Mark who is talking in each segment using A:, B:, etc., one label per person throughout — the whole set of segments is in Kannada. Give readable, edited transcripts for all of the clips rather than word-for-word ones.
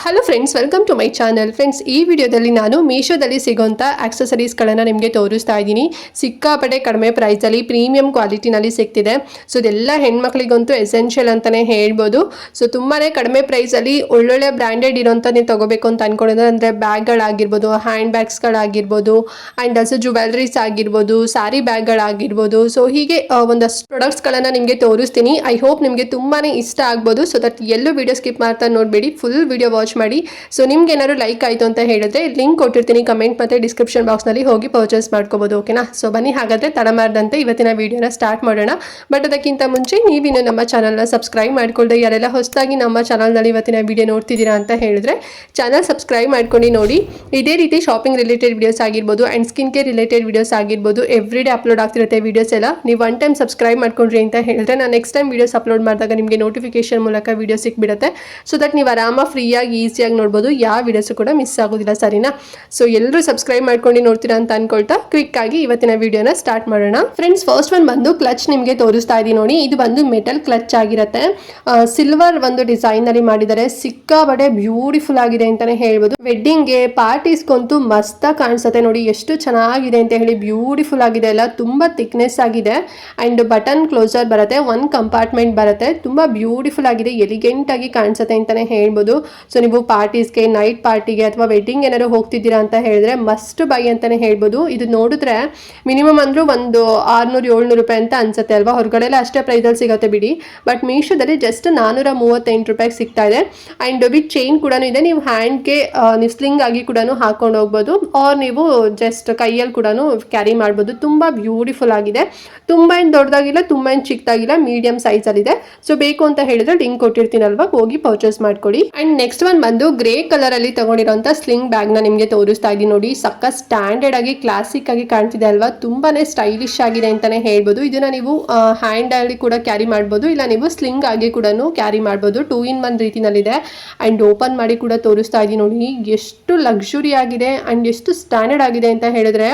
A: Hello friends, welcome to my channel. Friends, ಈ ವಿಡಿಯೋದಲ್ಲಿ ನಾನು ಮೀಶೋದಲ್ಲಿ ಸಿಗೋಂಥ ಆಕ್ಸೆಸರೀಸ್ಗಳನ್ನು ನಿಮಗೆ ತೋರಿಸ್ತಾ ಇದ್ದೀನಿ. ಸಿಕ್ಕಾಪಟ್ಟೆ ಕಡಿಮೆ ಪ್ರೈಸಲ್ಲಿ ಪ್ರೀಮಿಯಂ ಕ್ವಾಲಿಟಿನಲ್ಲಿ ಸಿಗ್ತಿದೆ. ಸೊ ಇದೆಲ್ಲ ಹೆಣ್ಮಕ್ಳಿಗಂತೂ ಎಸೆನ್ಷಿಯಲ್ ಅಂತಲೇ ಹೇಳ್ಬೋದು. ಸೊ ತುಂಬಾ ಕಡಿಮೆ ಪ್ರೈಸಲ್ಲಿ ಒಳ್ಳೊಳ್ಳೆ ಬ್ರ್ಯಾಂಡೆಡ್ ಇರೋಂಥ ನೀವು ತೊಗೋಬೇಕು ಅಂತ ಅಂದ್ಕೊಂಡಿದ್ರೆ, ಅಂದರೆ ಬ್ಯಾಗ್ಗಳಾಗಿರ್ಬೋದು, ಹ್ಯಾಂಡ್ ಬ್ಯಾಗ್ಸ್ಗಳಾಗಿರ್ಬೋದು, ಆ್ಯಂಡ್ ಆಲ್ಸೋ ಜುವೆಲ್ರೀಸ್ ಆಗಿರ್ಬೋದು, ಸ್ಯಾರಿ ಬ್ಯಾಗ್ಗಳಾಗಿರ್ಬೋದು. ಸೊ ಹೀಗೆ ಒಂದಷ್ಟು ಪ್ರಾಡಕ್ಟ್ಸ್ಗಳನ್ನು ನಿಮಗೆ ತೋರಿಸ್ತೀನಿ. ಐ ಹೋಪ್ ನಿಮಗೆ ತುಂಬಾ ಇಷ್ಟ ಆಗ್ಬೋದು. ಸೊ ದಟ್ ಎಲ್ಲೂ ವಿಡಿಯೋ ಸ್ಕಿಪ್ ಮಾಡ್ತಾ ನೋಡಬೇಡಿ, ಫುಲ್ ವಿಡಿಯೋ ವಾಚ್ ಮಾಡಿ. ಸೊ ನಿಮ್ಗೆ ಏನಾದ್ರು ಲೈಕ್ ಆಯಿತು ಅಂತ ಹೇಳಿದ್ರೆ ಲಿಂಕ್ ಕೊಟ್ಟಿರ್ತೀನಿ ಕಮೆಂಟ್ ಮತ್ತು ಡಿಸ್ಕ್ರಿಪ್ಷನ್ ಬಾಕ್ಸ್ನಲ್ಲಿ ಹೋಗಿ ಪರ್ಚೇಸ್ ಮಾಡ್ಕೋಬೋದು. ಓಕೆನಾ? ಸೊ ಬನ್ನಿ, ಹಾಗಾದರೆ ತಡ ಮಾಡದಂತೆ ಇವತ್ತಿನ ವಿಡಿಯೋನ ಸ್ಟಾರ್ಟ್ ಮಾಡೋಣ. ಬಟ್ ಅದಕ್ಕಿಂತ ಮುಂಚೆ ನೀವಿನ್ನು ನಮ್ಮ ಚಾನಲ್ನ ಸಬ್ಸ್ಕ್ರೈಬ್ ಮಾಡ್ಕೊಳ್ಳದೆ ಯಾರೆಲ್ಲ ಹೊಸದಾಗಿ ನಮ್ಮ ಚಾನಲ್ನಲ್ಲಿ ಇವತ್ತಿನ ವಿಡಿಯೋ ನೋಡ್ತಿದ್ದೀರಾ ಅಂತ ಹೇಳಿದ್ರೆ ಚಾನಲ್ ಸಬ್ಸ್ಕ್ರೈಬ್ ಮಾಡ್ಕೊಂಡು ನೋಡಿ. ಇದೇ ರೀತಿ ಶಾಪಿಂಗ್ ರಿಲೇಟೆಡ್ ವಿಡಿಯೋಸ್ ಆಗಿರ್ಬೋದು and skin care related videos ಆಗಿರ್ಬೋದು ಎವ್ರಿ ಡೇ ಅಪ್ಲೋಡ್ ಆಗ್ತಿರುತ್ತೆ ವಿಡಿಯೋಸ್ ಎಲ್ಲ. ನೀವು ಒನ್ ಟೈಮ್ ಸಬ್ಸ್ಕ್ರೈಬ್ ಮಾಡ್ಕೊಂಡ್ರಿ ಅಂತ ಹೇಳಿದ್ರೆ ನಾನು ನೆಕ್ಸ್ಟ್ ಟೈಮ್ ವಿಡಿಯೋಸ್ ಅಪ್ಲೋಡ್ ಮಾಡಿದಾಗ ನಿಮಗೆ ನೋಟಿಫಿಕೇಶನ್ ಮೂಲಕ ವಿಡಿಯೋ ಸಿಕ್ಬಿಡುತ್ತೆ. ಸೊ ದಟ್ ನೀವು ಆರಾಮಾಗಿ ಫ್ರೀಯಾಗಿ ಈಸಿಯಾಗಿ ನೋಡ್ಬೋದು, ಯಾವ ವಿಡಿಯೋಸು ಕೂಡ ಮಿಸ್ ಆಗೋದಿಲ್ಲ. ಸರಿನಾ? ಸೊ ಎಲ್ಲರೂ ಸಬ್ಸ್ಕ್ರೈಬ್ ಮಾಡ್ಕೊಂಡು ನೋಡ್ತೀರಾ ಅಂತ ಅನ್ಕೊಳ್ತಾ ಕ್ವಿಕ್ ಆಗಿ ಇವತ್ತಿನ ವಿಡಿಯೋನ ಸ್ಟಾರ್ಟ್ ಮಾಡೋಣ. ಫ್ರೆಂಡ್ಸ್, ಫಸ್ಟ್ ಒನ್ ಬಂದು ಕ್ಲಚ್ ನಿಮಗೆ ತೋರಿಸ್ತಾ ಇದ್ದೀನಿ ನೋಡಿ. ಇದು ಬಂದು ಮೆಟಲ್ ಕ್ಲಚ್ ಆಗಿರುತ್ತೆ. ಸಿಲ್ವರ್ ಒಂದು ಡಿಸೈನ್ ಅಲ್ಲಿ ಮಾಡಿದ್ದಾರೆ. ಸಿಕ್ಕಾಬಡೆ ಬ್ಯೂಟಿಫುಲ್ ಆಗಿದೆ ಅಂತಾನೆ ಹೇಳ್ಬೋದು. ವೆಡ್ಡಿಂಗ್ಗೆ ಪಾರ್ಟೀಸ್ಗಂತೂ ಮಸ್ತಾಗಿ ಕಾಣಿಸುತ್ತೆ ನೋಡಿ. ಎಷ್ಟು ಚೆನ್ನಾಗಿದೆ ಅಂತ ಹೇಳಿ, ಬ್ಯೂಟಿಫುಲ್ ಆಗಿದೆ ಎಲ್ಲ. ತುಂಬಾ ಥಿಕ್ನೆಸ್ ಆಗಿದೆ ಅಂಡ್ ಬಟನ್ ಕ್ಲೋಸರ್ ಬರುತ್ತೆ, ಒನ್ ಕಂಪಾರ್ಟ್ಮೆಂಟ್ ಬರುತ್ತೆ. ತುಂಬಾ ಬ್ಯೂಟಿಫುಲ್ ಆಗಿದೆ, ಎಲಿಗೆಂಟ್ ಆಗಿ ಕಾಣಿಸುತ್ತೆ ಅಂತಾನೆ ಹೇಳ್ಬೋದು. ಸೊ ನೀವು ಪಾರ್ಟೀಸ್ಗೆ, ನೈಟ್ ಪಾರ್ಟಿಗೆ ಅಥವಾ ವೆಡ್ಡಿಂಗ್ ಏನಾದ್ರು ಹೋಗ್ತಿದ್ದೀರಾ ಅಂತ ಹೇಳಿದ್ರೆ ಮಸ್ಟ್ ಬೈ ಅಂತಾನೆ ಹೇಳ್ಬೋದು. ಇದು ನೋಡಿದ್ರೆ ಮಿನಿಮಮ್ ಅಂದ್ರೂ ಒಂದು 600-700 ರೂಪಾಯಿ ಅಂತ ಅನ್ಸುತ್ತೆ ಅಲ್ವಾ? ಹೊರಗಡೆ ಎಲ್ಲ ಅಷ್ಟೇ ಪ್ರೈಸಲ್ಲಿ ಸಿಗುತ್ತೆ ಬಿಡಿ. ಬಟ್ ಮೀಶೋದಲ್ಲಿ ಜಸ್ಟ್ 438 ರೂಪಾಯಿಗೆ ಸಿಗ್ತಾ ಇದೆ. ಅಂಡ್ ವಿತ್ ಚೈನ್ ಕೂಡ ಇದೆ. ನೀವು ಹ್ಯಾಂಡ್ಗೆ ನೀವು ಸ್ಲಿಂಗ್ ಆಗಿ ಕೂಡ ಹಾಕೊಂಡು ಹೋಗ್ಬೋದು, ಆರ್ ನೀವು ಜಸ್ಟ್ ಕೈಯಲ್ಲಿ ಕೂಡ ಕ್ಯಾರಿ ಮಾಡ್ಬೋದು. ತುಂಬಾ ಬ್ಯೂಟಿಫುಲ್ ಆಗಿದೆ. ತುಂಬಾ ಏನು ದೊಡ್ಡದಾಗಿಲ್ಲ, ತುಂಬಾ ಏನು ಚಿಕ್ಕದಾಗಿಲ್ಲ, ಮೀಡಿಯಂ ಸೈಜಲ್ಲಿದೆ. ಸೊ ಬೇಕು ಅಂತ ಹೇಳಿದ್ರೆ ಲಿಂಕ್ ಕೊಟ್ಟಿರ್ತೀನಲ್ವಾ, ಹೋಗಿ ಪರ್ಚೇಸ್ ಮಾಡ್ಕೊಳ್ಳಿ. ಅಂಡ್ ನೆಕ್ಸ್ಟ್ ಒನ್ ಬಂದು ಗ್ರೇ ಕಲರ್ ಅಲ್ಲಿ ತಗೊಂಡಿರೋಂಥ ಸ್ಲಿಂಗ್ ಬ್ಯಾಗ್ ನ ನಿಮಗೆ ತೋರಿಸ್ತಾ ಇದ್ದೀನಿ ನೋಡಿ. ಸಕ್ಕ ಸ್ಟ್ಯಾಂಡರ್ಡ್ ಆಗಿ ಕ್ಲಾಸಿಕ್ ಆಗಿ ಕಾಣ್ತಿದೆ ಅಲ್ವಾ? ತುಂಬಾನೇ ಸ್ಟೈಲಿಶ್ ಆಗಿದೆ ಅಂತಾನೆ ಹೇಳ್ಬೋದು. ಇದನ್ನ ನೀವು ಹ್ಯಾಂಡ್ ಅಲ್ಲಿ ಕೂಡ ಕ್ಯಾರಿ ಮಾಡ್ಬೋದು, ಇಲ್ಲ ನೀವು ಸ್ಲಿಂಗ್ ಆಗಿ ಕೂಡ ಕ್ಯಾರಿ ಮಾಡ್ಬೋದು. 2-in-1 ರೀತಿನಲ್ಲಿದೆ. ಅಂಡ್ ಓಪನ್ ಮಾಡಿ ಕೂಡ ತೋರಿಸ್ತಾ ಇದ್ದೀನಿ ನೋಡಿ. ಎಷ್ಟು ಲಕ್ಸುರಿ ಆಗಿದೆ ಅಂಡ್ ಎಷ್ಟು ಸ್ಟ್ಯಾಂಡರ್ಡ್ ಆಗಿದೆ ಅಂತ ಹೇಳಿದ್ರೆ,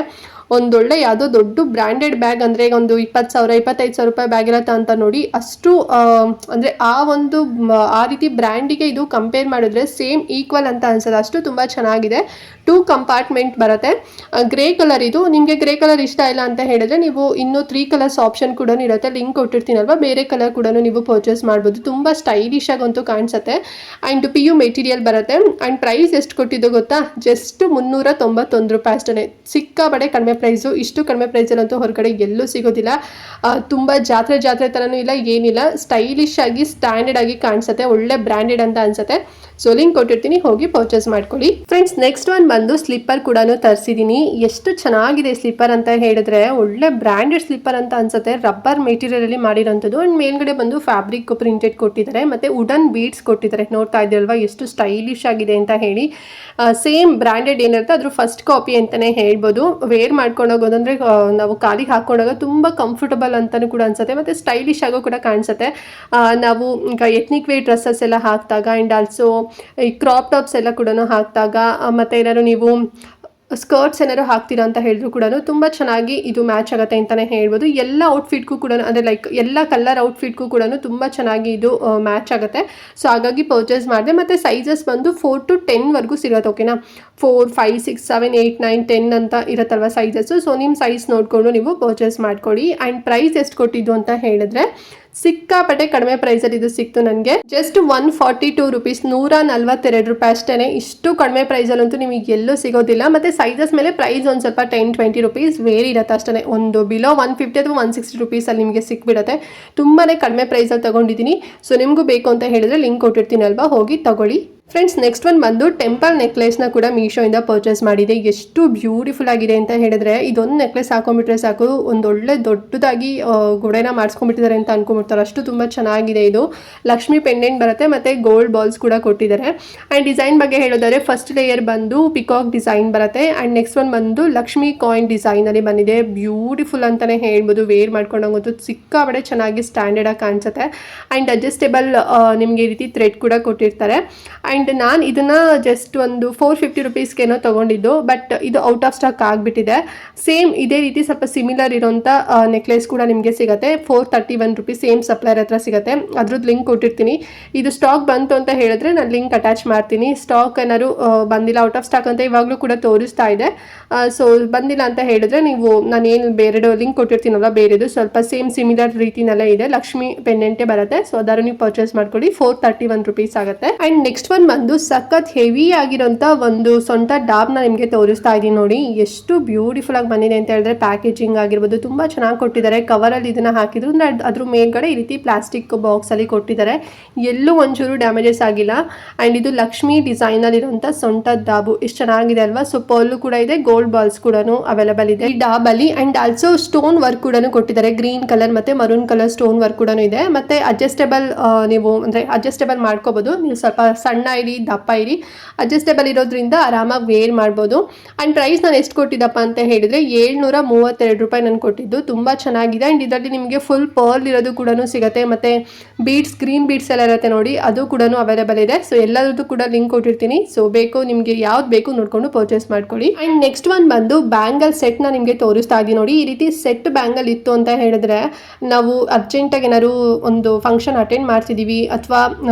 A: ಒಂದೊಳ್ಳೆ ಯಾವುದೋ ದೊಡ್ಡ ಬ್ರ್ಯಾಂಡೆಡ್ ಬ್ಯಾಗ್ ಅಂದರೆ ಈಗ ಒಂದು 20,000 25,000 ರೂಪಾಯಿ ಬ್ಯಾಗ್ ಇರತ್ತೆ ಅಂತ ನೋಡಿ. ಅಷ್ಟು ಅಂದರೆ ಆ ರೀತಿ ಬ್ರ್ಯಾಂಡಿಗೆ ಇದು ಕಂಪೇರ್ ಮಾಡಿದ್ರೆ ಸೇಮ್ ಈಕ್ವಲ್ ಅಂತ ಅನ್ಸೋದು. ಅಷ್ಟು ತುಂಬ ಚೆನ್ನಾಗಿದೆ. 2 ಕಂಪಾರ್ಟ್ಮೆಂಟ್ ಬರುತ್ತೆ. ಗ್ರೇ ಕಲರ್ ಇದು. ನಿಮಗೆ ಗ್ರೇ ಕಲರ್ ಇಷ್ಟ ಇಲ್ಲ ಅಂತ ಹೇಳಿದ್ರೆ ನೀವು ಇನ್ನೂ 3 ಕಲರ್ಸ್ ಆಪ್ಷನ್ ಕೂಡ ಇರುತ್ತೆ. ಲಿಂಕ್ ಕೊಟ್ಟಿರ್ತೀನಲ್ವಾ, ಬೇರೆ ಕಲರ್ ಕೂಡ ನೀವು ಪರ್ಚೇಸ್ ಮಾಡ್ಬೋದು. ತುಂಬ ಸ್ಟೈಲಿಶ್ ಆಗಂತೂ ಕಾಣಿಸುತ್ತೆ. ಆ್ಯಂಡ್ PU ಮೆಟೀರಿಯಲ್ ಬರುತ್ತೆ. ಆ್ಯಂಡ್ ಪ್ರೈಸ್ ಎಷ್ಟು ಕೊಟ್ಟಿದ್ದು ಗೊತ್ತಾ? ಜಸ್ಟ್ 391 ರೂಪಾಯಿ ಅಷ್ಟೇ. ಸಿಕ್ಕಾಬಡೆ ಕಡಿಮೆ ಪ್ರೈಸು. ಇಷ್ಟು ಕಡಿಮೆ ಪ್ರೈಸಲ್ಲಂತೂ ಹೊರಗಡೆ ಎಲ್ಲೂ ಸಿಗೋದಿಲ್ಲ. ತುಂಬ ಜಾತ್ರೆ ಥರನೂ ಇಲ್ಲ, ಏನಿಲ್ಲ. ಸ್ಟೈಲಿಶ್ ಆಗಿ ಸ್ಟ್ಯಾಂಡರ್ಡ್ ಆಗಿ ಕಾಣಿಸುತ್ತೆ. ಒಳ್ಳೆ ಬ್ರ್ಯಾಂಡೆಡ್ ಅಂತ ಅನ್ಸುತ್ತೆ. ಸೊ ಲಿಂಕ್ ಕೊಟ್ಟಿರ್ತೀನಿ, ಹೋಗಿ ಪರ್ಚೇಸ್ ಮಾಡ್ಕೊಳ್ಳಿ. ಫ್ರೆಂಡ್ಸ್, ನೆಕ್ಸ್ಟ್ ಒನ್ ಬಂದು ಸ್ಲಿಪ್ಪರ್ ಕೂಡ ತರಿಸಿದ್ದೀನಿ. ಎಷ್ಟು ಚೆನ್ನಾಗಿದೆ ಸ್ಲಿಪ್ಪರ್ ಅಂತ ಹೇಳಿದ್ರೆ, ಒಳ್ಳೆ ಬ್ರ್ಯಾಂಡೆಡ್ ಸ್ಲಿಪ್ಪರ್ ಅಂತ ಅನ್ಸುತ್ತೆ. ರಬ್ಬರ್ ಮೆಟೀರಿಯಲ್ ಅಲ್ಲಿ ಮಾಡಿರೋಂಥದ್ದು. ಅಂಡ್ ಮೇಲ್ಗಡೆ ಬಂದು ಫ್ಯಾಬ್ರಿಕ್ ಪ್ರಿಂಟೆಡ್ ಕೊಟ್ಟಿದ್ದಾರೆ, ಮತ್ತೆ ವುಡನ್ ಬೀಡ್ಸ್ ಕೊಟ್ಟಿದ್ದಾರೆ. ನೋಡ್ತಾ ಇದ್ದೀರಲ್ವಾ ಎಷ್ಟು ಸ್ಟೈಲಿಶ್ ಆಗಿದೆ ಅಂತ ಹೇಳಿ. ಸೇಮ್ ಬ್ರ್ಯಾಂಡೆಡ್ ಏನಿರುತ್ತೆ ಅದ್ರ ಫಸ್ಟ್ ಕಾಪಿ ಅಂತಾನೆ ಹೇಳ್ಬೋದು. ವೇರ್ ಮಾಡ್ಕೊಂಡೋಗೋದಂದ್ರೆ ನಾವು ಕಾಲಿಗೆ ಹಾಕೊಂಡಾಗ ತುಂಬಾ ಕಂಫರ್ಟಬಲ್ ಅಂತಾನೂ ಕೂಡ ಅನ್ಸುತ್ತೆ, ಮತ್ತೆ ಸ್ಟೈಲಿಶ್ ಆಗೋ ಕೂಡ ಕಾಣಿಸುತ್ತೆ. ನಾವು ಈಗ ಎತ್ನಿಕ್ ವೇರ್ ಡ್ರೆಸ್ಸಸ್ ಎಲ್ಲ ಹಾಕಿದಾಗ ಆ್ಯಂಡ್ ಆಲ್ಸೋ ಈ ಕ್ರಾಪ್ ಟಾಪ್ಸ್ ಎಲ್ಲ ಕೂಡ ಹಾಕಿದಾಗ, ಮತ್ತೆ ಏನಾದ್ರು ನೀವು ಸ್ಕರ್ಟ್ಸ್ ಏನಾದ್ರು ಹಾಕ್ತೀರಾ ಅಂತ ಹೇಳಿದ್ರು ಕೂಡ ತುಂಬ ಚೆನ್ನಾಗಿ ಇದು ಮ್ಯಾಚ್ ಆಗುತ್ತೆ ಅಂತಲೇ ಹೇಳ್ಬೋದು. ಎಲ್ಲ ಔಟ್ಫಿಟ್ಗೂ ಕೂಡ, ಅಂದರೆ ಲೈಕ್ ಎಲ್ಲ ಕಲರ್ ಔಟ್ಫಿಟ್ಗೂ ಕೂಡ ತುಂಬ ಚೆನ್ನಾಗಿ ಇದು ಮ್ಯಾಚ್ ಆಗುತ್ತೆ. ಸೊ ಹಾಗಾಗಿ ಪರ್ಚೇಸ್ ಮಾಡಿದೆ. ಮತ್ತು ಸೈಜಸ್ ಬಂದು 4 to 10 ಸಿಗುತ್ತೆ. ಓಕೆನಾ? 4, 5, 6, 7, 8, 9, 10 ಅಂತ ಇರುತ್ತಲ್ವ ಸೈಜಸ್ಸು. ಸೊ ನಿಮ್ಮ ಸೈಜ್ ನೋಡಿಕೊಂಡು ನೀವು ಪರ್ಚೇಸ್ ಮಾಡ್ಕೊಳ್ಳಿ. ಆ್ಯಂಡ್ ಪ್ರೈಸ್ ಎಷ್ಟು ಕೊಟ್ಟಿದ್ದು ಅಂತ ಹೇಳಿದ್ರೆ ಸಿಕ್ಕಾಪಟ್ಟೆ ಕಡಿಮೆ ಪ್ರೈಸಲ್ಲಿ ಇದು ಸಿಕ್ತು ನನಗೆ. ಜಸ್ಟ್ 142 ರೂಪೀಸ್, 142 ರೂಪಾಯಿ ಅಷ್ಟೇ. ಇಷ್ಟು ಕಡಿಮೆ ಪ್ರೈಸಲ್ಲಂತೂ ನಿಮಗೆ ಎಲ್ಲೂ ಸಿಗೋದಿಲ್ಲ. ಮತ್ತು ಸೈಜಸ್ ಮೇಲೆ ಪ್ರೈಸ್ ಒಂದು ಸ್ವಲ್ಪ 10-20 ರೂಪೀಸ್ ವೇರಿ ಇರುತ್ತೆ ಅಷ್ಟೇ. ಒಂದು ಬಿಲೋ 150 ಅಥವಾ 160 ರೂಪೀಸಲ್ಲಿ ನಿಮಗೆ ಸಿಕ್ಬಿಡುತ್ತೆ. ತುಂಬಾ ಕಡಿಮೆ ಪ್ರೈಸಲ್ಲಿ ತೊಗೊಂಡಿದ್ದೀನಿ. ಸೊ ನಿಮಗೂ ಬೇಕು ಅಂತ ಹೇಳಿದ್ರೆ ಲಿಂಕ್ ಕೊಟ್ಟಿರ್ತೀನಿ ಅಲ್ವಾ, ಹೋಗಿ ತಗೊಳ್ಳಿ. ಫ್ರೆಂಡ್ಸ್, ನೆಕ್ಸ್ಟ್ ಒನ್ ಬಂದು ಟೆಂಪಲ್ ನೆಕ್ಲೆಸ್ನ ಕೂಡ ಮೀಶೋಯಿಂದ ಪರ್ಚೇಸ್ ಮಾಡಿದೆ. ಎಷ್ಟು ಬ್ಯೂಟಿಫುಲ್ ಆಗಿದೆ ಅಂತ ಹೇಳಿದ್ರೆ, ಇದೊಂದು ನೆಕ್ಲೆಸ್ ಹಾಕೊಂಡ್ಬಿಟ್ರೆ ಸಾಕು, ಒಂದೊಳ್ಳೆ ದೊಡ್ಡದಾಗಿ ಗೊಡೆನ ಮಾಡಿಸ್ಕೊಂಡ್ಬಿಟ್ಟಿದ್ದಾರೆ ಅಂತ ಅನ್ಕೊಂಡ್ಬಿಡ್ತಾರೆ. ಅಷ್ಟು ತುಂಬ ಚೆನ್ನಾಗಿದೆ ಇದು. ಲಕ್ಷ್ಮಿ ಪೆಂಡೆಂಟ್ ಬರುತ್ತೆ, ಮತ್ತು ಗೋಲ್ಡ್ ಬಾಲ್ಸ್ ಕೂಡ ಕೊಟ್ಟಿದ್ದಾರೆ. ಆ್ಯಂಡ್ ಡಿಸೈನ್ ಬಗ್ಗೆ ಹೇಳೋದಾದ್ರೆ ಫಸ್ಟ್ ಲೇಯರ್ ಬಂದು ಪಿಕಾಕ್ ಡಿಸೈನ್ ಬರುತ್ತೆ. ಆ್ಯಂಡ್ ನೆಕ್ಸ್ಟ್ ಒನ್ ಬಂದು ಲಕ್ಷ್ಮಿ ಕಾಯಿನ್ ಡಿಸೈನಲ್ಲಿ ಬಂದಿದೆ. ಬ್ಯೂಟಿಫುಲ್ ಅಂತಲೇ ಹೇಳ್ಬೋದು. ವೇರ್ ಮಾಡ್ಕೊಂಡೋಗೋದು ಸಿಕ್ಕಾಬಡೆ ಚೆನ್ನಾಗಿ ಸ್ಟ್ಯಾಂಡರ್ಡಾಗಿ ಕಾಣಿಸುತ್ತೆ. ಆ್ಯಂಡ್ ಅಡ್ಜಸ್ಟೇಬಲ್ ನಿಮಗೆ ಈ ರೀತಿ ಥ್ರೆಡ್ ಕೂಡ ಕೊಟ್ಟಿರ್ತಾರೆ. ಆ್ಯಂಡ್ ನಾನು ಇದನ್ನು ಜಸ್ಟ್ ಒಂದು 450 ರುಪೀಸ್ಗೇನೋ ತೊಗೊಂಡಿದ್ದು, ಬಟ್ ಇದು ಔಟ್ ಆಫ್ ಸ್ಟಾಕ್ ಆಗಿಬಿಟ್ಟಿದೆ. ಸೇಮ್ ಇದೇ ರೀತಿ ಸ್ವಲ್ಪ ಸಿಮಿಲರ್ ಇರೋಂಥ ನೆಕ್ಲೆಸ್ ಕೂಡ ನಿಮಗೆ ಸಿಗುತ್ತೆ. 431 ರುಪೀಸ್ ಸೇಮ್ ಸಪ್ಲೈರ್ ಹತ್ರ ಸಿಗುತ್ತೆ. ಅದ್ರದ್ದು ಲಿಂಕ್ ಕೊಟ್ಟಿರ್ತೀನಿ. ಇದು ಸ್ಟಾಕ್ ಬಂತು ಅಂತ ಹೇಳಿದ್ರೆ ನಾನು ಲಿಂಕ್ ಅಟ್ಯಾಚ್ ಮಾಡ್ತೀನಿ. ಸ್ಟಾಕ್ ಏನಾದ್ರು ಬಂದಿಲ್ಲ, ಔಟ್ ಆಫ್ ಸ್ಟಾಕ್ ಅಂತ ಇವಾಗಲೂ ಕೂಡ ತೋರಿಸ್ತಾ ಇದೆ. ಸೊ ಬಂದಿಲ್ಲ ಅಂತ ಹೇಳಿದ್ರೆ ನೀವು ನಾನೇನು ಬೇರೆ ಲಿಂಕ್ ಕೊಟ್ಟಿರ್ತೀನಲ್ಲ, ಬೇರೆದು ಸ್ವಲ್ಪ ಸೇಮ್ ಸಿಮಿಲರ್ ರೀತಿನಲ್ಲೇ ಇದೆ. ಲಕ್ಷ್ಮಿ ಪೆಂಡೆಂಟೇ ಬರುತ್ತೆ. ಸೊ ಅದನ್ನು ನೀವು ಪರ್ಚೇಸ್ ಮಾಡ್ಕೊಳ್ಳಿ. 431 ರುಪೀಸ್ ಆಗುತ್ತೆ. ಆ್ಯಂಡ್ ನೆಕ್ಸ್ಟ್ ಒನ್ ಬಂದು ಸಖತ್ ಹೆವಿ ಆಗಿರೋಂಥ ಒಂದು ಸೊಂಟ ಡಾಬ್ನ ನಿಮಗೆ ತೋರಿಸ್ತಾ ಇದ್ದೀನಿ ನೋಡಿ. ಎಷ್ಟು ಬ್ಯೂಟಿಫುಲ್ ಆಗಿ ಬಂದಿದೆ ಅಂತ ಹೇಳಿದ್ರೆ ಪ್ಯಾಕೇಜಿಂಗ್ ಆಗಿರ್ಬೋದು ತುಂಬ ಚೆನ್ನಾಗಿ ಕೊಟ್ಟಿದ್ದಾರೆ. ಕವರಲ್ಲಿ ಇದನ್ನು ಹಾಕಿದ್ರು ಅಂದರೆ ಅದ್ರ ಮೇಲ್ಗಡೆ ಈ ರೀತಿ ಪ್ಲಾಸ್ಟಿಕ್ ಬಾಕ್ಸಲ್ಲಿ ಕೊಟ್ಟಿದ್ದಾರೆ. ಎಲ್ಲೂ ಒಂಚೂರು ಡ್ಯಾಮೇಜಸ್ ಆಗಿಲ್ಲ. ಆ್ಯಂಡ್ ಇದು ಲಕ್ಷ್ಮಿ ಡಿಸೈನಲ್ಲಿರುವಂಥ ಸೊಂಟದ ಡಾಬು ಎಷ್ಟು ಚೆನ್ನಾಗಿದೆ ಅಲ್ವಾ. ಸೊ ಪರ್ಲು ಕೂಡ ಇದೆ, ಗೋಲ್ಡ್ ಬಾಲ್ಸ್ ಕೂಡ ಅವೈಲೇಬಲ್ ಇದೆ ಈ ಡಾಬಲ್ಲಿ. ಆ್ಯಂಡ್ ಆಲ್ಸೋ ಸ್ಟೋನ್ ವರ್ಕ್ ಕೂಡ ಕೊಟ್ಟಿದ್ದಾರೆ. ಗ್ರೀನ್ ಕಲರ್ ಮತ್ತು ಮರೂನ್ ಕಲರ್ ಸ್ಟೋನ್ ವರ್ಕ್ ಕೂಡ ಇದೆ. ಮತ್ತು ಅಡ್ಜಸ್ಟೇಬಲ್ ನೀವು ಅಂದರೆ ಅಡ್ಜಸ್ಟೇಬಲ್ ಮಾಡ್ಕೋಬೋದು. ನೀವು ಸ್ವಲ್ಪ ಸಣ್ಣ ಇರಿ ದಪ್ಪ ಇರಿ, ಅಡ್ಜಸ್ಟೇಬಲ್ ಇರೋದ್ರಿಂದ ಆರಾಮಾಗಿ ವೇರ್ ಮಾಡ್ಬೋದು. ಆ್ಯಂಡ್ ಪ್ರೈಸ್ ನಾನು ಎಷ್ಟು ಕೊಟ್ಟಿದ್ದಪ್ಪ ಅಂತ ಹೇಳಿದರೆ 732 ರೂಪಾಯಿ ನಾನು ಕೊಟ್ಟಿದ್ದು. ತುಂಬ ಚೆನ್ನಾಗಿದೆ. ಆ್ಯಂಡ್ ಇದರಲ್ಲಿ ನಿಮಗೆ ಫುಲ್ ಪರ್ಲ್ ಇರೋದು ಕೂಡ ಸಿಗುತ್ತೆ. ಮತ್ತು ಬೀಡ್ಸ್, ಗ್ರೀನ್ ಬೀಡ್ಸ್ ಎಲ್ಲ ಇರುತ್ತೆ ನೋಡಿ, ಅದು ಕೂಡ ಅವೈಲೇಬಲ್ ಇದೆ. ಸೊ ಎಲ್ಲರದ್ದು ಕೂಡ ಲಿಂಕ್ ಕೊಟ್ಟಿರ್ತೀನಿ. ಸೊ ಬೇಕು ನಿಮಗೆ ಯಾವ್ದು ಬೇಕು ನೋಡಿಕೊಂಡು ಪರ್ಚೇಸ್ ಮಾಡ್ಕೊಳ್ಳಿ. ಆ್ಯಂಡ್ ನೆಕ್ಸ್ಟ್ ಒನ್ ಬಂದು ಬ್ಯಾಂಗಲ್ ಸೆಟ್ನ ನಿಮಗೆ ತೋರಿಸ್ತಾ ಇದ್ದೀನಿ ನೋಡಿ. ಈ ರೀತಿ ಸೆಟ್ ಬ್ಯಾಂಗಲ್ ಇತ್ತು ಅಂತ ಹೇಳಿದ್ರೆ ನಾವು ಅರ್ಜೆಂಟಾಗಿ ಏನಾದ್ರು ಒಂದು ಫಂಕ್ಷನ್ ಅಟೆಂಡ್ ಮಾಡ್ತಿದ್ದೀವಿ ಅಥವಾ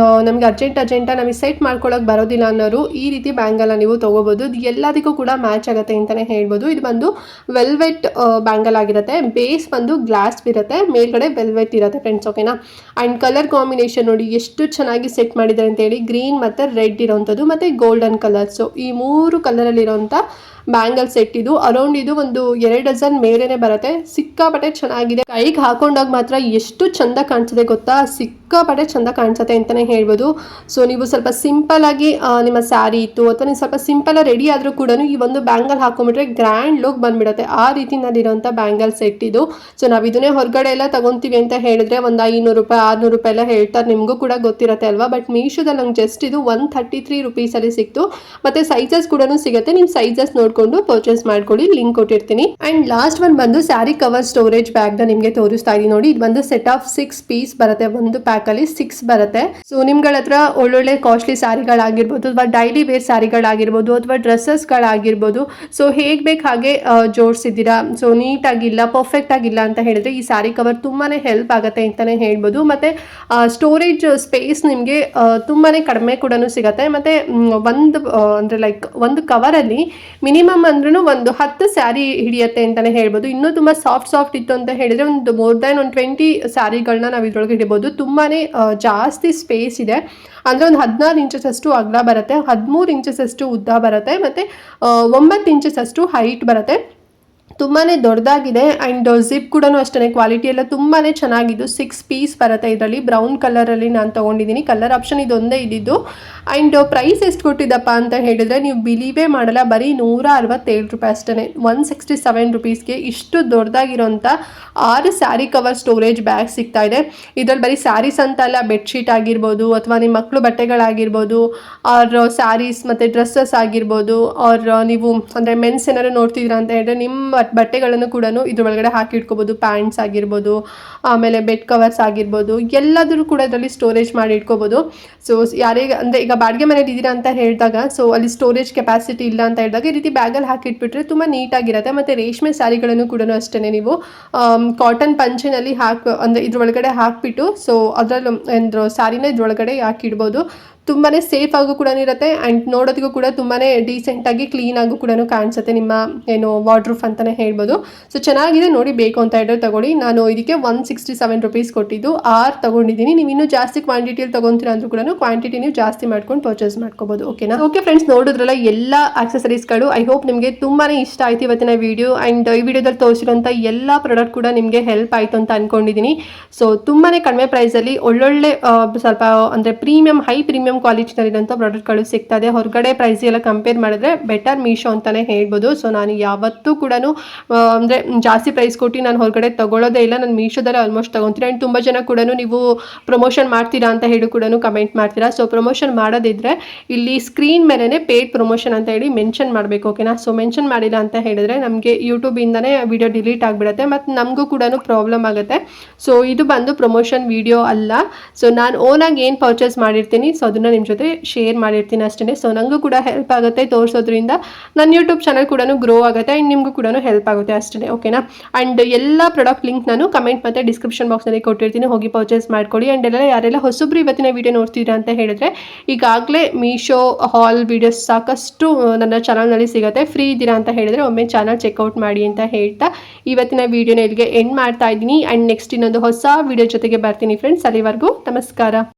A: ನಮಗೆ ಅರ್ಜೆಂಟಾಗಿ ನಮಗೆ ಸೆಟ್ ಮಾಡ್ಕೊಳ್ಳೋಕೆ ಬರೋದಿಲ್ಲ ಅನ್ನೋರು ಈ ರೀತಿ ಬ್ಯಾಂಗಲ್ನ ನೀವು ತೊಗೋಬೋದು. ಇದು ಎಲ್ಲದಕ್ಕೂ ಕೂಡ ಮ್ಯಾಚ್ ಆಗುತ್ತೆ ಅಂತಲೇ ಹೇಳ್ಬೋದು. ಇದು ಬಂದು ವೆಲ್ವೆಟ್ ಬ್ಯಾಂಗಲ್ ಆಗಿರುತ್ತೆ. ಬೇಸ್ ಬಂದು ಗ್ಲಾಸ್ ಇರುತ್ತೆ, ಮೇಲ್ಗಡೆ ವೆಲ್ವೆಟ್ ಇರುತ್ತೆ ಫ್ರೆಂಡ್ಸ್, ಓಕೆನಾ. ಆ್ಯಂಡ್ ಕಲರ್ ಕಾಂಬಿನೇಷನ್ ನೋಡಿ ಎಷ್ಟು ಚೆನ್ನಾಗಿ ಸೆಟ್ ಮಾಡಿದ್ದಾರೆ ಅಂತೇಳಿ. ಗ್ರೀನ್ ಮತ್ತು ರೆಡ್ ಇರೋವಂಥದ್ದು ಮತ್ತು ಗೋಲ್ಡನ್ ಕಲರ್. ಸೊ ಈ 3 ಕಲರಲ್ಲಿರೋಂಥ ಬ್ಯಾಂಗಲ್ ಸೆಟ್ ಇದು. ಅರೌಂಡ್ ಇದು ಒಂದು 2 ಡಜನ್ ಮೇಲೇನೆ ಬರುತ್ತೆ. ಸಿಕ್ಕಾಪಟ್ಟೆ ಚೆನ್ನಾಗಿದೆ. ಕೈಗೆ ಹಾಕೊಂಡಾಗ ಮಾತ್ರ ಎಷ್ಟು ಚಂದ ಕಾಣಿಸುತ್ತೆ ಗೊತ್ತಾ, ಸಿಕ್ಕಾಪಟ್ಟೆ ಚಂದ ಕಾಣಿಸುತ್ತೆ ಅಂತಲೇ ಹೇಳ್ಬೋದು. ಸೊ ನೀವು ಸ್ವಲ್ಪ ಸಿಂಪಲ್ ಆಗಿ ನಿಮ್ಮ ಸ್ಯಾರಿ ಇತ್ತು ಅಥವಾ ನೀವು ಸ್ವಲ್ಪ ಸಿಂಪಲ್ ರೆಡಿ ಆದರೂ ಕೂಡ ಈ ಒಂದು ಬ್ಯಾಂಗಲ್ ಹಾಕೊಂಡ್ಬಿಟ್ರೆ ಗ್ರ್ಯಾಂಡ್ ಲುಕ್ ಬಂದ್ಬಿಡುತ್ತೆ. ಆ ರೀತಿನಲ್ಲಿರೋಂಥ ಬ್ಯಾಂಗಲ್ ಸೆಟ್ ಇದು. ಸೊ ನಾವು ಇದನ್ನೇ ಹೊರಗಡೆ ಎಲ್ಲ ತಗೊತೀವಿ ಅಂತ ಹೇಳಿದ್ರೆ ಒಂದು 500 ರೂಪಾಯಿ 600 ರೂಪಾಯಿ ಎಲ್ಲ ಹೇಳ್ತಾರೆ, ನಿಮಗೂ ಕೂಡ ಗೊತ್ತಿರುತ್ತೆ ಅಲ್ವಾ. ಬಟ್ ಮೀಶೋದಲ್ಲಿ ನಂಗೆ ಜಸ್ಟ್ ಇದು 133 ರುಪೀಸಲ್ಲಿ ಸಿಕ್ತು. ಮತ್ತು ಸೈಜಸ್ ಕೂಡ ಸಿಗುತ್ತೆ. ನಿಮ್ಮ ಸೈಜಸ್ ನೋಡಿಕೊಂಡು ಪರ್ಚೇಸ್ ಮಾಡ್ಕೊಳ್ಳಿ, ಲಿಂಕ್ ಕೊಟ್ಟಿರ್ತೀನಿ. ಆ್ಯಂಡ್ ಲಾಸ್ಟ್ ಒನ್ ಬಂದು ಸ್ಯಾರಿ ಕವರ್ ಸ್ಟೋರೇಜ್ ಬ್ಯಾಗ್ನ ನಿಮಗೆ ತೋರಿಸ್ತಾ ಇದ್ದೀನಿ ನೋಡಿ. ಇದು ಬಂದು ಸೆಟ್ ಆಫ್ 6 ಪೀಸ್ ಬರುತ್ತೆ. ಒಂದು ಪ್ಯಾಕಲ್ಲಿ 6 ಬರುತ್ತೆ. ಸೊ ನಿಮ್ಗಳ ಹತ್ರ ಒಳ್ಳೊಳ್ಳೆ ಕಾಸ್ಟ್ಲಿ ಸ್ಯಾರಿಗಳಾಗಿರ್ಬೋದು ಅಥವಾ ಡೈಲಿ ವೇರ್ ಸ್ಯಾರಿಗಳಾಗಿರ್ಬೋದು ಅಥವಾ ಡ್ರೆಸ್ಸಸ್ಗಳಾಗಿರ್ಬೋದು, ಸೊ ಹೇಗೆ ಬೇಕು ಹಾಗೆ ಜೋಡಿಸಿದ್ದೀರಾ, ಸೊ ನೀಟಾಗಿಲ್ಲ ಪರ್ಫೆಕ್ಟ್ ಆಗಿಲ್ಲ ಅಂತ ಹೇಳಿದ್ರೆ ಈ ಸ್ಯಾರಿ ಕವರ್ ತುಂಬಾ ಹೆಲ್ಪ್ ಆಗುತ್ತೆ ಅಂತಲೇ ಹೇಳ್ಬೋದು. ಮತ್ತು ಸ್ಟೋರೇಜ್ ಸ್ಪೇಸ್ ನಿಮಗೆ ತುಂಬಾ ಕಡಿಮೆ ಕೂಡ ಸಿಗುತ್ತೆ. ಮತ್ತು ಒಂದು ಅಂದರೆ ಲೈಕ್ ಒಂದು ಕವರಲ್ಲಿ ಮಿನಿಮಮ್ ಅಂದ್ರೂ ಒಂದು 10 ಸ್ಯಾರಿ ಹಿಡಿಯುತ್ತೆ ಅಂತಲೇ ಹೇಳ್ಬೋದು. ಇನ್ನೂ ತುಂಬ ಸಾಫ್ಟ್ ಇತ್ತು ಅಂತ ಹೇಳಿದರೆ ಒಂದು ಮೋರ್ ದ್ಯಾನ್ ಒಂದು 20 ಸ್ಯಾರಿಗಳನ್ನ ನಾವು ಇದ್ರೊಳಗೆ ಹಿಡಿಬೋದು. ತುಂಬಾ ಜಾಸ್ತಿ ಸ್ಪೇಸ್ ಇದೆ. ಅಂದರೆ ಒಂದು 16 ಇಂಚಸ್ಸಷ್ಟು ಅಗಲ ಬರುತ್ತೆ, 13 ಇಂಚಸ್ಸಷ್ಟು ಉದ್ದ ಬರುತ್ತೆ, ಮತ್ತು 9 ಇಂಚಸ್ಸಷ್ಟು ಹೈಟ್ ಬರುತ್ತೆ. ತುಂಬಾ ದೊಡ್ಡದಾಗಿದೆ. ಆ್ಯಂಡ್ ಜಿಪ್ ಕೂಡ ಅಷ್ಟೇ ಕ್ವಾಲಿಟಿ ಎಲ್ಲ ತುಂಬಾ ಚೆನ್ನಾಗಿದ್ದು. 6 ಪೀಸ್ ಬರುತ್ತೆ ಇದರಲ್ಲಿ. ಬ್ರೌನ್ ಕಲರಲ್ಲಿ ನಾನು ತೊಗೊಂಡಿದ್ದೀನಿ. ಕಲರ್ ಆಪ್ಷನ್ ಇದೊಂದೇ ಇದ್ದಿದ್ದು. ಆ್ಯಂಡ್ ಪ್ರೈಸ್ ಎಷ್ಟು ಕೊಟ್ಟಿದ್ದಪ್ಪ ಅಂತ ಹೇಳಿದರೆ ನೀವು ಬಿಲೀವೇ ಮಾಡಲ್ಲ, ಬರೀ 167 ರೂಪಾಯಿ ಅಷ್ಟೇ. 167 ರುಪೀಸ್ಗೆ ಇಷ್ಟು ದೊಡ್ಡದಾಗಿರೋಂಥ 6 ಸ್ಯಾರಿ ಕವರ್ ಸ್ಟೋರೇಜ್ ಬ್ಯಾಗ್ ಸಿಗ್ತಾ ಇದೆ. ಇದರಲ್ಲಿ ಬರೀ ಸ್ಯಾರೀಸ್ ಅಂತ ಅಲ್ಲ, ಬೆಡ್ಶೀಟ್ ಆಗಿರ್ಬೋದು ಅಥವಾ ನಿಮ್ಮ ಮಕ್ಕಳು ಬಟ್ಟೆಗಳಾಗಿರ್ಬೋದು, ಆರ್ ಸ್ಯಾರೀಸ್ ಮತ್ತು ಡ್ರೆಸ್ಸಸ್ ಆಗಿರ್ಬೋದು, ಆರ್ ನೀವು ಅಂದರೆ ಮೆನ್ಸ್ ಏನಾದ್ರು ನೋಡ್ತಿದ್ದೀರಾ ಅಂತ ಹೇಳಿದ್ರೆ ನಿಮ್ಮ ಬಟ್ಟೆಗಳನ್ನು ಕೂಡ ಇದ್ರೊಳಗಡೆ ಹಾಕಿ ಇಟ್ಕೋಬೋದು. ಪ್ಯಾಂಟ್ಸ್ ಆಗಿರ್ಬೋದು, ಆಮೇಲೆ ಬೆಡ್ ಕವರ್ಸ್ ಆಗಿರ್ಬೋದು, ಎಲ್ಲಾದರೂ ಕೂಡ ಇದರಲ್ಲಿ ಸ್ಟೋರೇಜ್ ಮಾಡಿ ಇಟ್ಕೋಬೋದು. ಸೊ ಯಾರಿಗೆ ಅಂದರೆ ಈಗ ಬಾಡಿಗೆ ಮನೇಲಿ ಇದ್ದೀರಾ ಅಂತ ಹೇಳಿದಾಗ, ಸೊ ಅಲ್ಲಿ ಸ್ಟೋರೇಜ್ ಕೆಪಾಸಿಟಿ ಇಲ್ಲ ಅಂತ ಹೇಳಿದಾಗ ಈ ರೀತಿ ಬ್ಯಾಗಲ್ಲಿ ಹಾಕಿಟ್ಬಿಟ್ರೆ ತುಂಬ ನೀಟಾಗಿರುತ್ತೆ. ಮತ್ತು ರೇಷ್ಮೆ ಸ್ಯಾರಿಗಳನ್ನು ಕೂಡ ಅಷ್ಟೇ ನೀವು ಕಾಟನ್ ಪಂಚಿನಲ್ಲಿ ಅಂದರೆ ಇದ್ರೊಳಗಡೆ ಹಾಕಿಬಿಟ್ಟು ಸೊ ಅದರಲ್ಲಿ ಒಂದು ಸ್ಯಾರಿನ ಇದ್ರೊಳಗಡೆ ಹಾಕಿಡ್ಬೋದು. ತುಂಬಾ ಸೇಫ್ ಆಗು ಕೂಡ ಇರುತ್ತೆ. ಆ್ಯಂಡ್ ನೋಡೋದಕ್ಕೂ ಕೂಡ ತುಂಬಾ ಡೀಸೆಂಟಾಗಿ ಕ್ಲೀನಾಗೂ ಕೂಡ ಕಾಣಿಸುತ್ತೆ. ನಿಮ್ಮ ಏನು ವಾರ್ಡ್ರೂಫ್ ಅಂತಲೇ ಹೇಳ್ಬೋದು. ಸೊ ಚೆನ್ನಾಗಿದೆ ನೋಡಿ, ಬೇಕು ಅಂತ ಹೇಳಿದ್ರೆ ತಗೊಳ್ಳಿ. ನಾನು ಇದಕ್ಕೆ 167 ರುಪೀಸ್ ಕೊಟ್ಟಿದ್ದು 6 ತೊಗೊಂಡಿದ್ದೀನಿ. ನೀವು ಇನ್ನೂ ಜಾಸ್ತಿ ಕ್ವಾಂಟಿಟಿಯಲ್ಲಿ ತೊಗೊತೀರ ಅಂದರೂ ಕೂಡ ಕ್ವಾಂಟಿಟಿ ನೀವು ಜಾಸ್ತಿ ಮಾಡ್ಕೊಂಡು ಪರ್ಚೇಸ್ ಮಾಡ್ಕೋಬೋದು, ಓಕೆನಾ. ಓಕೆ ಫ್ರೆಂಡ್ಸ್, ನೋಡಿದ್ರಲ್ಲ ಎಲ್ಲ ಆಕ್ಸೆಸರೀಸ್ಗಳು. ಐ ಹೋಪ್ ನಿಮಗೆ ತುಂಬಾ ಇಷ್ಟ ಆಯಿತು ಇವತ್ತಿನ ವಿಡಿಯೋ. ಆ್ಯಂಡ್ ಈ ವಿಡಿಯೋದಲ್ಲಿ ತೋರಿಸಿರೋಂಥ ಎಲ್ಲ ಪ್ರಾಡಕ್ಟ್ ಕೂಡ ನಿಮಗೆ ಹೆಲ್ಪ್ ಆಯಿತು ಅಂತ ಅಂದ್ಕೊಂಡಿದ್ದೀನಿ. ಸೊ ತುಂಬಾ ಕಡಿಮೆ ಪ್ರೈಸಲ್ಲಿ ಒಳ್ಳೊಳ್ಳೆ ಸ್ವಲ್ಪ ಅಂದರೆ ಹೈ ಪ್ರೀಮಿಯಂ ಕ್ವಾಲಿಟಿನಲ್ಲಿರುವಂಥ ಪ್ರಾಡಕ್ಟ್ಗಳು ಸಿಗ್ತಾ ಇದೆ. ಹೊರಗಡೆ ಪ್ರೈಸ್ ಎಲ್ಲ ಕಂಪೇರ್ ಮಾಡಿದ್ರೆ ಬೆಟರ್ ಮೀಶೋ ಅಂತಲೇ ಹೇಳ್ಬೋದು. ಸೊ ನಾನು ಯಾವತ್ತೂ ಕೂಡ ಅಂದರೆ ಜಾಸ್ತಿ ಪ್ರೈಸ್ ಕೊಟ್ಟು ನಾನು ಹೊರಗಡೆ ತೊಗೊಳ್ಳೋದೇ ಇಲ್ಲ. ನಾನು ಮೀಶೋದಲ್ಲೇ ಆಲ್ಮೋಸ್ಟ್ ತೊಗೊತೀನಿ. ಆ್ಯಂಡ್ ತುಂಬ ಜನ ಕೂಡ ನೀವು ಪ್ರಮೋಷನ್ ಮಾಡ್ತೀರಾ ಅಂತ ಹೇಳಿ ಕೂಡ ಕಮೆಂಟ್ ಮಾಡ್ತೀರಾ. ಸೊ ಪ್ರಮೋಷನ್ ಮಾಡೋದಿದ್ರೆ ಇಲ್ಲಿ ಸ್ಕ್ರೀನ್ ಮೇಲೇ ಪೇಡ್ ಪ್ರಮೋಷನ್ ಅಂತ ಹೇಳಿ ಮೆನ್ಷನ್ ಮಾಡಬೇಕು, ಓಕೆನಾ. ಸೊ ಮೆನ್ಷನ್ ಮಾಡಿಲ್ಲ ಅಂತ ಹೇಳಿದ್ರೆ ನಮಗೆ ಯೂಟ್ಯೂಬಿಂದನೇ ವಿಡಿಯೋ ಡಿಲೀಟ್ ಆಗಿಬಿಡುತ್ತೆ ಮತ್ತು ನಮಗೂ ಕೂಡ ಪ್ರಾಬ್ಲಮ್ ಆಗುತ್ತೆ. ಸೊ ಇದು ಬಂದು ಪ್ರಮೋಷನ್ ವಿಡಿಯೋ ಅಲ್ಲ. ಸೊ ನಾನು ಓನಾಗಿ ಏನು ಪರ್ಚೇಸ್ ಮಾಡಿರ್ತೀನಿ ಸೊ ಅದನ್ನು ಎಲ್ಲನೂ ನಿಮ್ಮ ಜೊತೆ ಶೇರ್ ಮಾಡಿರ್ತೀನಿ ಅಷ್ಟೇ. ಸೊ ನನಗೂ ಕೂಡ ಹೆಲ್ಪ್ ಆಗುತ್ತೆ ತೋರಿಸೋದ್ರಿಂದ, ನನ್ನ ಯೂಟ್ಯೂಬ್ ಚಾನಲ್ ಕೂಡ ಗ್ರೋ ಆಗುತ್ತೆ ಆ್ಯಂಡ್ ನಿಮಗೂ ಕೂಡ ಹೆಲ್ಪ್ ಆಗುತ್ತೆ ಅಷ್ಟೇ. ಓಕೆನಾ. ಆ್ಯಂಡ್ ಎಲ್ಲ ಪ್ರಾಡಕ್ಟ್ ಲಿಂಕ್ ನಾನು ಕಮೆಂಟ್ ಮತ್ತು ಡಿಸ್ಕ್ರಿಪ್ಷನ್ ಬಾಕ್ಸ್ನಲ್ಲಿ ಕೊಟ್ಟಿರ್ತೀನಿ, ಹೋಗಿ ಪರ್ಚೇಸ್ ಮಾಡ್ಕೊಳ್ಳಿ. ಆ್ಯಂಡ್ ಯಾರೆಲ್ಲ ಹೊಸಬ್ರು ಇವತ್ತಿನ ವೀಡಿಯೋ ನೋಡ್ತಿದ್ದೀರಾ ಅಂತ ಹೇಳಿದ್ರೆ, ಈಗಾಗಲೇ ಮೀಶೋ ಹಾಲ್ ವೀಡಿಯೋಸ್ ಸಾಕಷ್ಟು ನನ್ನ ಚಾನಲ್ನಲ್ಲಿ ಸಿಗುತ್ತೆ. ಫ್ರೀ ಇದ್ದೀರಾ ಅಂತ ಹೇಳಿದ್ರೆ ಒಮ್ಮೆ ಚಾನಲ್ ಚೆಕ್ಔಟ್ ಮಾಡಿ ಅಂತ ಹೇಳ್ತಾ ಇವತ್ತಿನ ವೀಡಿಯೋನ ಇಲ್ಲಿಗೆ ಎಂಡ್ ಮಾಡ್ತಾ ಇದ್ದೀನಿ. ಆ್ಯಂಡ್ ನೆಕ್ಸ್ಟ್ ಇನ್ನೊಂದು ಹೊಸ ವೀಡಿಯೋ ಜೊತೆಗೆ ಬರ್ತೀನಿ ಫ್ರೆಂಡ್ಸ್. ಅಲ್ಲಿವರೆಗೂ ನಮಸ್ಕಾರ.